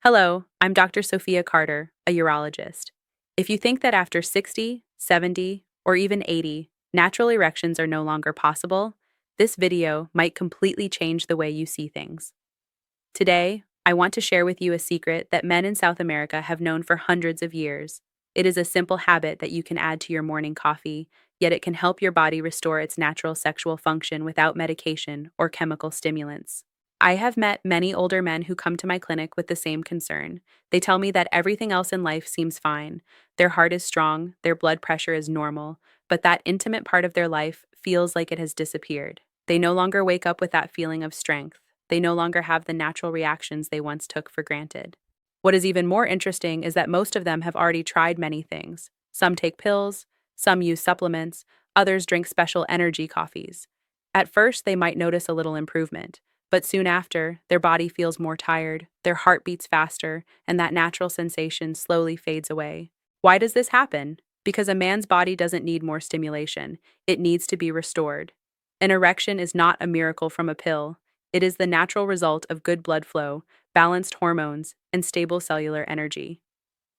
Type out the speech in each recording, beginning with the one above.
Hello, I'm Dr. Sofia Carter, a urologist. If you think that after 60, 70, or even 80, natural erections are no longer possible, this video might completely change the way you see things. Today, I want to share with you a secret that men in South America have known for hundreds of years. It is a simple habit that you can add to your morning coffee, yet it can help your body restore its natural sexual function without medication or chemical stimulants. I have met many older men who come to my clinic with the same concern. They tell me that everything else in life seems fine. Their heart is strong, their blood pressure is normal, but that intimate part of their life feels like it has disappeared. They no longer wake up with that feeling of strength. They no longer have the natural reactions they once took for granted. What is even more interesting is that most of them have already tried many things. Some take pills, some use supplements, others drink special energy coffees. At first, they might notice a little improvement, but soon after, their body feels more tired, their heart beats faster, and that natural sensation slowly fades away. Why does this happen? Because a man's body doesn't need more stimulation, it needs to be restored. An erection is not a miracle from a pill. It is the natural result of good blood flow, balanced hormones, and stable cellular energy.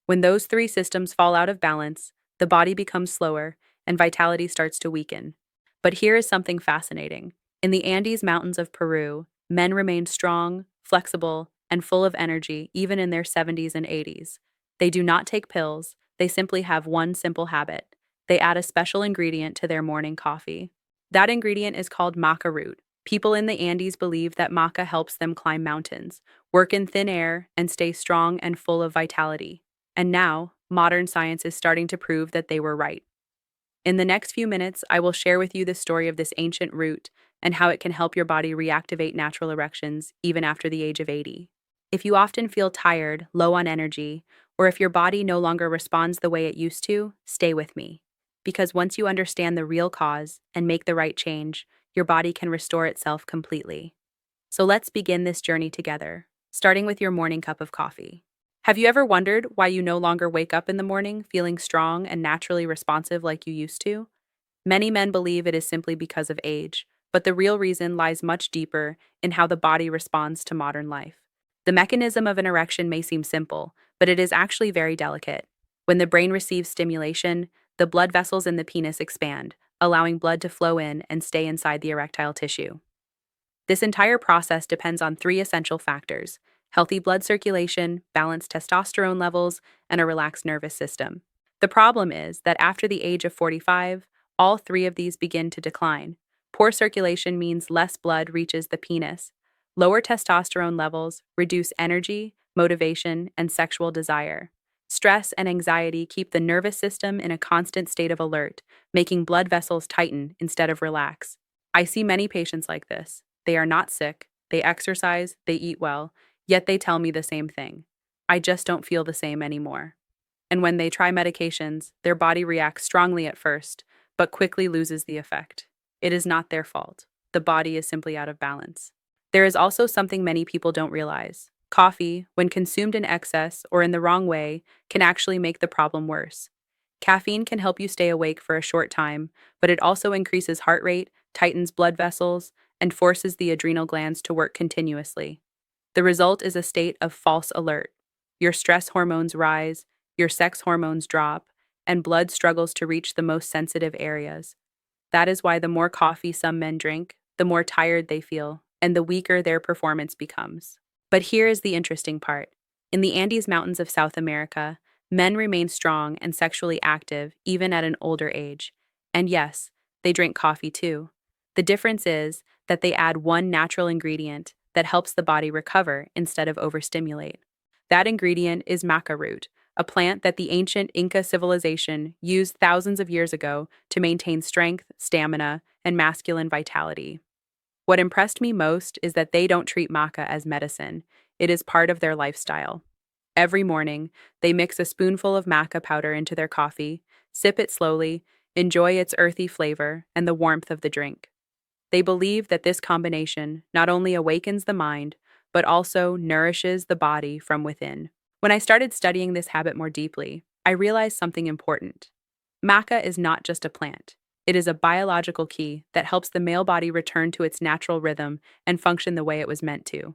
When those three systems fall out of balance, the body becomes slower and vitality starts to weaken. But here is something fascinating. In the Andes Mountains of Peru, men remain strong, flexible, and full of energy even in their 70s and 80s. They do not take pills, they simply have one simple habit. They add a special ingredient to their morning coffee. That ingredient is called maca root. People in the Andes believe that maca helps them climb mountains, work in thin air, and stay strong and full of vitality. And now, modern science is starting to prove that they were right. In the next few minutes, I will share with you the story of this ancient root and how it can help your body reactivate natural erections even after the age of 80. If you often feel tired, low on energy, or if your body no longer responds the way it used to, stay with me. Because once you understand the real cause and make the right change, your body can restore itself completely. So let's begin this journey together, starting with your morning cup of coffee. Have you ever wondered why you no longer wake up in the morning feeling strong and naturally responsive like you used to? Many men believe it is simply because of age, but the real reason lies much deeper in how the body responds to modern life. The mechanism of an erection may seem simple, but it is actually very delicate. When the brain receives stimulation, the blood vessels in the penis expand, allowing blood to flow in and stay inside the erectile tissue. This entire process depends on three essential factors: healthy blood circulation, balanced testosterone levels, and a relaxed nervous system. The problem is that after the age of 45, all three of these begin to decline. Poor circulation means less blood reaches the penis. Lower testosterone levels reduce energy, motivation, and sexual desire. Stress and anxiety keep the nervous system in a constant state of alert, making blood vessels tighten instead of relax. I see many patients like this. They are not sick, they exercise, they eat well, yet they tell me the same thing. I just don't feel the same anymore. And when they try medications, their body reacts strongly at first, but quickly loses the effect. It is not their fault. The body is simply out of balance. There is also something many people don't realize. Coffee, when consumed in excess or in the wrong way, can actually make the problem worse. Caffeine can help you stay awake for a short time, but it also increases heart rate, tightens blood vessels, and forces the adrenal glands to work continuously. The result is a state of false alert. Your stress hormones rise, your sex hormones drop, and blood struggles to reach the most sensitive areas. That is why the more coffee some men drink, the more tired they feel, and the weaker their performance becomes. But here is the interesting part. In the Andes Mountains of South America, men remain strong and sexually active even at an older age. And yes, they drink coffee too. The difference is that they add one natural ingredient that helps the body recover instead of overstimulate. That ingredient is maca root, a plant that the ancient Inca civilization used thousands of years ago to maintain strength, stamina, and masculine vitality. What impressed me most is that they don't treat maca as medicine, it is part of their lifestyle. Every morning, they mix a spoonful of maca powder into their coffee, sip it slowly, enjoy its earthy flavor and the warmth of the drink. They believe that this combination not only awakens the mind, but also nourishes the body from within. When I started studying this habit more deeply, I realized something important. Maca is not just a plant. It is a biological key that helps the male body return to its natural rhythm and function the way it was meant to.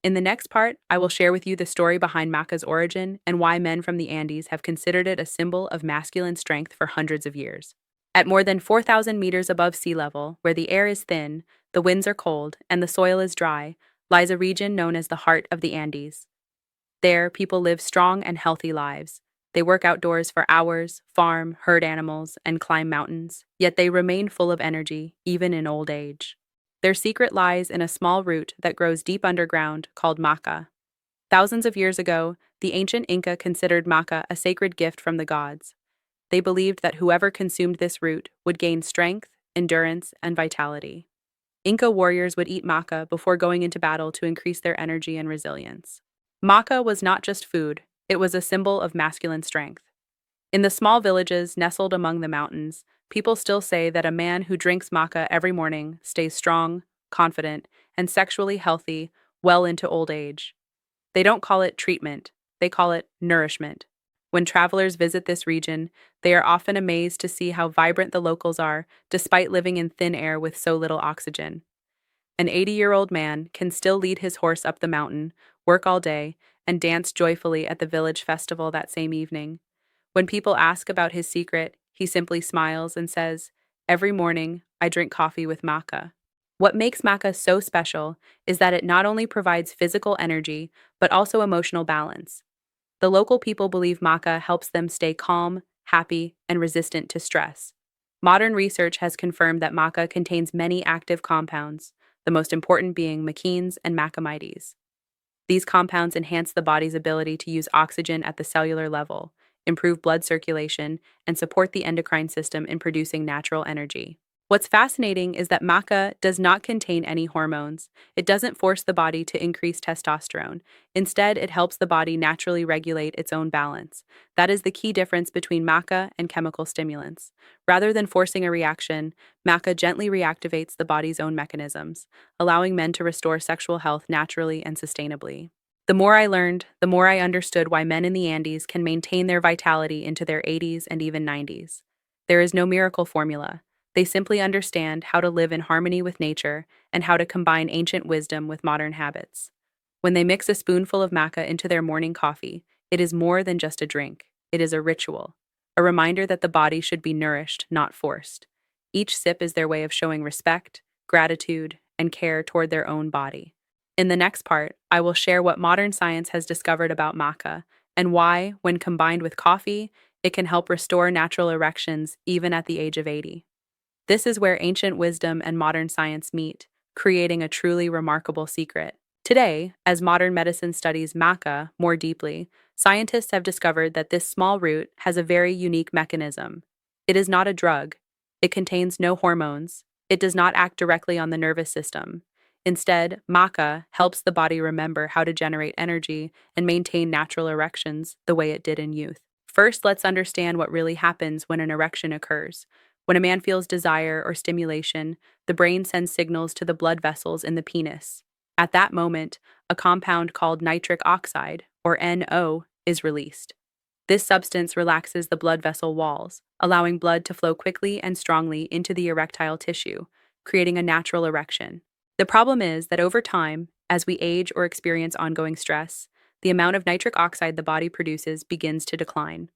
In the next part, I will share with you the story behind maca's origin and why men from the Andes have considered it a symbol of masculine strength for hundreds of years. At more than 4,000 meters above sea level, where the air is thin, the winds are cold, and the soil is dry, lies a region known as the heart of the Andes. There, people live strong and healthy lives. They work outdoors for hours, farm, herd animals, and climb mountains, yet they remain full of energy, even in old age. Their secret lies in a small root that grows deep underground called maca. Thousands of years ago, the ancient Inca considered maca a sacred gift from the gods. They believed that whoever consumed this root would gain strength, endurance, and vitality. Inca warriors would eat maca before going into battle to increase their energy and resilience. Maca was not just food, it was a symbol of masculine strength. In the small villages nestled among the mountains, people still say that a man who drinks maca every morning stays strong, confident, and sexually healthy well into old age. They don't call it treatment, they call it nourishment. When travelers visit this region, they are often amazed to see how vibrant the locals are, despite living in thin air with so little oxygen. An 80-year-old man can still lead his horse up the mountain, work all day, and dance joyfully at the village festival that same evening. When people ask about his secret, he simply smiles and says, "Every morning, I drink coffee with maca." What makes maca so special is that it not only provides physical energy, but also emotional balance. The local people believe maca helps them stay calm, happy, and resistant to stress. Modern research has confirmed that maca contains many active compounds, the most important being maquins and macamides. These compounds enhance the body's ability to use oxygen at the cellular level, improve blood circulation, and support the endocrine system in producing natural energy. What's fascinating is that maca does not contain any hormones. It doesn't force the body to increase testosterone. Instead, it helps the body naturally regulate its own balance. That is the key difference between maca and chemical stimulants. Rather than forcing a reaction, maca gently reactivates the body's own mechanisms, allowing men to restore sexual health naturally and sustainably. The more I learned, the more I understood why men in the Andes can maintain their vitality into their 80s and even 90s. There is no miracle formula. They simply understand how to live in harmony with nature and how to combine ancient wisdom with modern habits. When they mix a spoonful of maca into their morning coffee, it is more than just a drink. It is a ritual, a reminder that the body should be nourished, not forced. Each sip is their way of showing respect, gratitude, and care toward their own body. In the next part, I will share what modern science has discovered about maca and why, when combined with coffee, it can help restore natural erections even at the age of 80. This is where ancient wisdom and modern science meet, creating a truly remarkable secret. Today, as modern medicine studies maca more deeply, scientists have discovered that this small root has a very unique mechanism. It is not a drug. It contains no hormones. It does not act directly on the nervous system. Instead, maca helps the body remember how to generate energy and maintain natural erections the way it did in youth. First, let's understand what really happens when an erection occurs. When a man feels desire or stimulation, the brain sends signals to the blood vessels in the penis. At that moment, a compound called nitric oxide, or NO, is released. This substance relaxes the blood vessel walls, allowing blood to flow quickly and strongly into the erectile tissue, creating a natural erection. The problem is that over time, as we age or experience ongoing stress, the amount of nitric oxide the body produces begins to decline.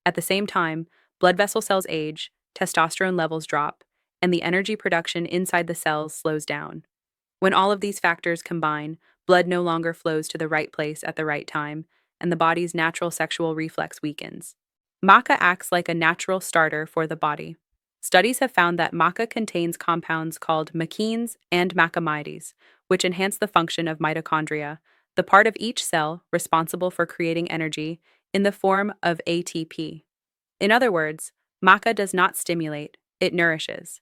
At the same time, blood vessel cells age, testosterone levels drop, and the energy production inside the cells slows down. When all of these factors combine, blood no longer flows to the right place at the right time, and the body's natural sexual reflex weakens. Maca acts like a natural starter for the body. Studies have found that maca contains compounds called maquins and macamides, which enhance the function of mitochondria, the part of each cell responsible for creating energy in the form of ATP. In other words, maca does not stimulate, it nourishes.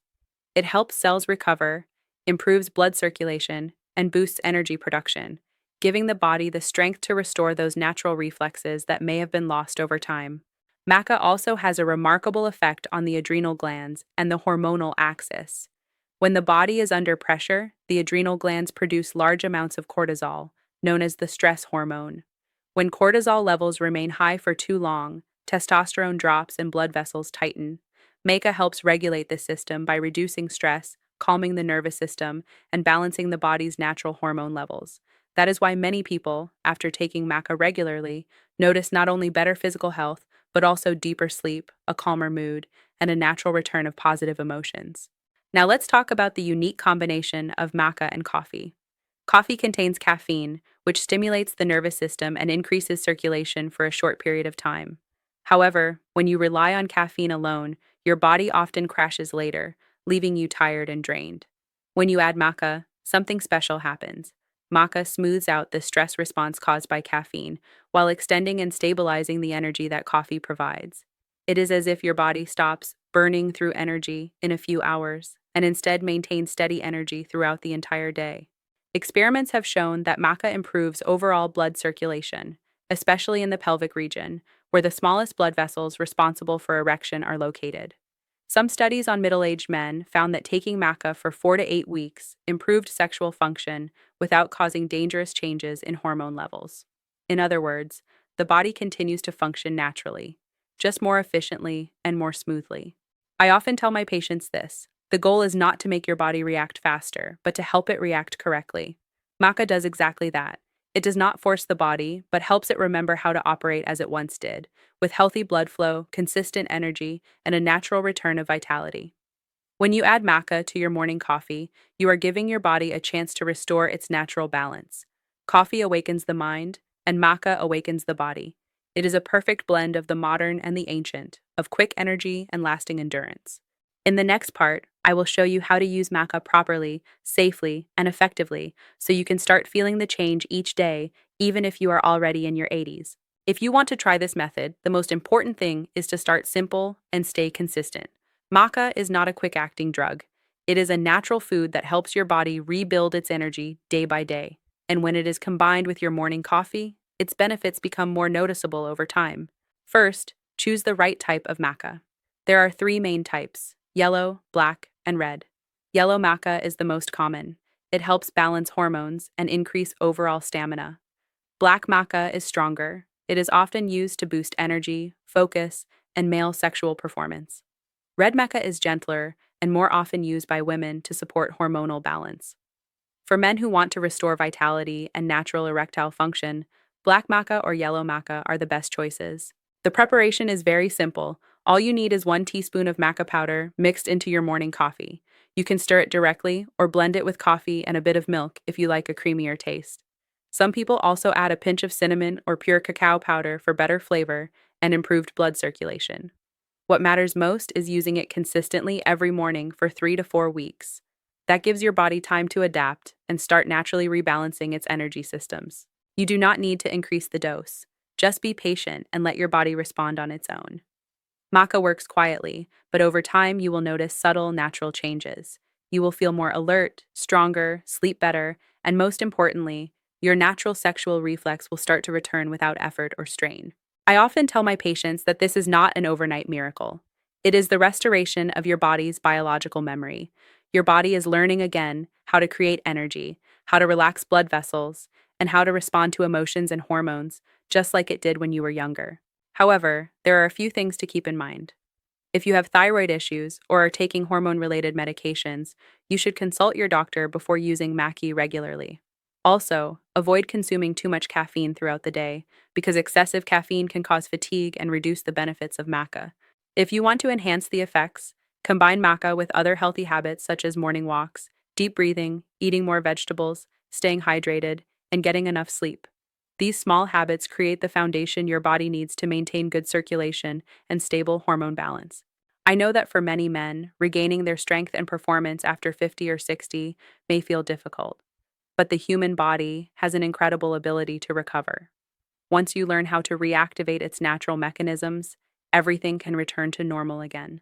It helps cells recover, improves blood circulation, and boosts energy production, giving the body the strength to restore those natural reflexes that may have been lost over time. Maca also has a remarkable effect on the adrenal glands and the hormonal axis. When the body is under pressure, the adrenal glands produce large amounts of cortisol, known as the stress hormone. When cortisol levels remain high for too long, testosterone drops and blood vessels tighten. Maca helps regulate this system by reducing stress, calming the nervous system, and balancing the body's natural hormone levels. That is why many people, after taking Maca regularly, notice not only better physical health, but also deeper sleep, a calmer mood, and a natural return of positive emotions. Now let's talk about the unique combination of maca and coffee. Coffee contains caffeine, which stimulates the nervous system and increases circulation for a short period of time. However, when you rely on caffeine alone, your body often crashes later, leaving you tired and drained. When you add maca, something special happens. Maca smooths out the stress response caused by caffeine, while extending and stabilizing the energy that coffee provides. It is as if your body stops burning through energy in a few hours and instead maintains steady energy throughout the entire day. Experiments have shown that maca improves overall blood circulation, especially in the pelvic region, where the smallest blood vessels responsible for erection are located. Some studies on middle aged men found that taking maca for 4 to 8 weeks improved sexual function without causing dangerous changes in hormone levels. In other words, the body continues to function naturally, just more efficiently and more smoothly. I often tell my patients this: the goal is not to make your body react faster, but to help it react correctly. Maca does exactly that. It does not force the body, but helps it remember how to operate as it once did, with healthy blood flow, consistent energy, and a natural return of vitality. When you add maca to your morning coffee, you are giving your body a chance to restore its natural balance. Coffee awakens the mind, and maca awakens the body. It is a perfect blend of the modern and the ancient, of quick energy and lasting endurance. In the next part, I will show you how to use maca properly, safely, and effectively so you can start feeling the change each day, even if you are already in your 80s. If you want to try this method, the most important thing is to start simple and stay consistent. Maca is not a quick acting drug. It is a natural food that helps your body rebuild its energy day by day. And when it is combined with your morning coffee, its benefits become more noticeable over time. First, choose the right type of maca. There are three main types: yellow, black, and red. Yellow maca is the most common. It helps balance hormones and increase overall stamina. Black maca is stronger. It is often used to boost energy, focus, and male sexual performance. Red maca is gentler and more often used by women to support hormonal balance. For men who want to restore vitality and natural erectile function, black maca or yellow maca are the best choices. The preparation is very simple. All you need is 1 teaspoon of maca powder mixed into your morning coffee. You can stir it directly or blend it with coffee and a bit of milk if you like a creamier taste. Some people also add a pinch of cinnamon or pure cacao powder for better flavor and improved blood circulation. What matters most is using it consistently every morning for 3 to 4 weeks. That gives your body time to adapt and start naturally rebalancing its energy systems. You do not need to increase the dose. Just be patient and let your body respond on its own. Maca works quietly, but over time you will notice subtle natural changes. You will feel more alert, stronger, sleep better, and most importantly, your natural sexual reflex will start to return without effort or strain. I often tell my patients that this is not an overnight miracle. It is the restoration of your body's biological memory. Your body is learning again how to create energy, how to relax blood vessels, and how to respond to emotions and hormones, just like it did when you were younger. However, there are a few things to keep in mind. If you have thyroid issues or are taking hormone-related medications, you should consult your doctor before using Maca regularly. Also, avoid consuming too much caffeine throughout the day, because excessive caffeine can cause fatigue and reduce the benefits of maca. If you want to enhance the effects, combine maca with other healthy habits such as morning walks, deep breathing, eating more vegetables, staying hydrated, and getting enough sleep. These small habits create the foundation your body needs to maintain good circulation and stable hormone balance. I know that for many men, regaining their strength and performance after 50 or 60 may feel difficult, but the human body has an incredible ability to recover. Once you learn how to reactivate its natural mechanisms, everything can return to normal again.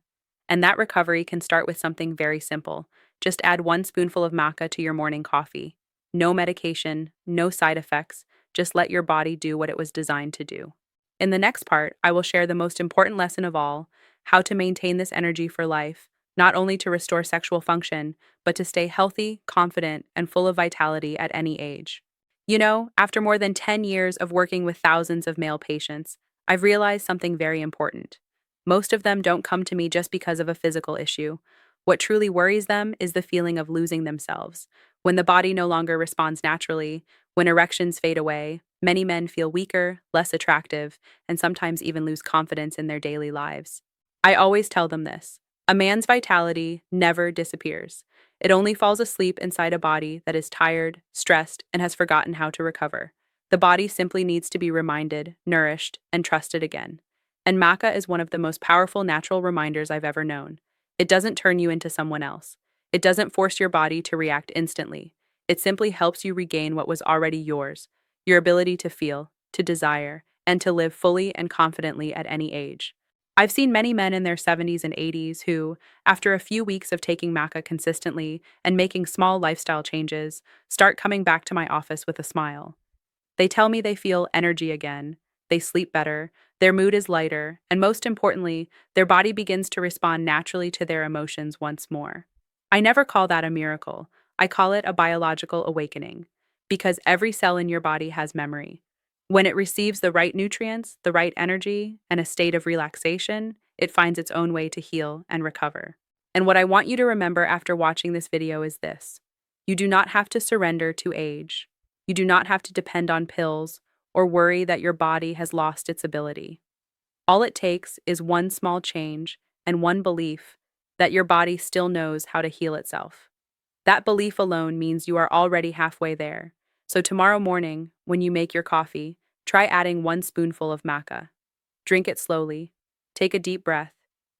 And that recovery can start with something very simple. Just add 1 spoonful of maca to your morning coffee. No medication, no side effects, just let your body do what it was designed to do. In the next part, I will share the most important lesson of all: how to maintain this energy for life, not only to restore sexual function, but to stay healthy, confident, and full of vitality at any age. You know, after more than 10 years of working with thousands of male patients, I've realized something very important. Most of them don't come to me just because of a physical issue. What truly worries them is the feeling of losing themselves, When the body no longer responds naturally, when erections fade away, many men feel weaker, less attractive, and sometimes even lose confidence in their daily lives. I always tell them this: a man's vitality never disappears. It only falls asleep inside a body that is tired, stressed, and has forgotten how to recover. The body simply needs to be reminded, nourished, and trusted again. And maca is one of the most powerful natural reminders I've ever known. It doesn't turn you into someone else. It doesn't force your body to react instantly. It simply helps you regain what was already yours: your ability to feel, to desire, and to live fully and confidently at any age. I've seen many men in their 70s and 80s who, after a few weeks of taking maca consistently and making small lifestyle changes, start coming back to my office with a smile. They tell me they feel energy again, they sleep better, their mood is lighter, and most importantly, their body begins to respond naturally to their emotions once more. I never call that a miracle. I call it a biological awakening, because every cell in your body has memory. When it receives the right nutrients, the right energy, and a state of relaxation, it finds its own way to heal and recover. And what I want you to remember after watching this video is this: you do not have to surrender to age. You do not have to depend on pills or worry that your body has lost its ability. All it takes is one small change and one belief that your body still knows how to heal itself. That belief alone means you are already halfway there. So tomorrow morning, when you make your coffee, try adding one spoonful of maca. Drink it slowly. Take a deep breath.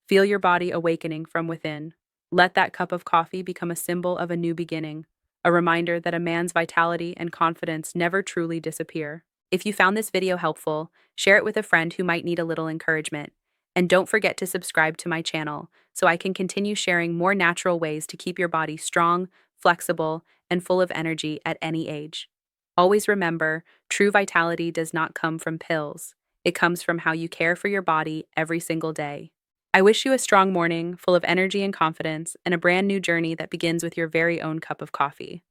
Feel your body awakening from within. Let that cup of coffee become a symbol of a new beginning, a reminder that a man's vitality and confidence never truly disappear. If you found this video helpful, share it with a friend who might need a little encouragement. And don't forget to subscribe to my channel so I can continue sharing more natural ways to keep your body strong, flexible, and full of energy at any age. Always remember, true vitality does not come from pills. It comes from how you care for your body every single day. I wish you a strong morning, full of energy and confidence, and a brand new journey that begins with your very own cup of coffee.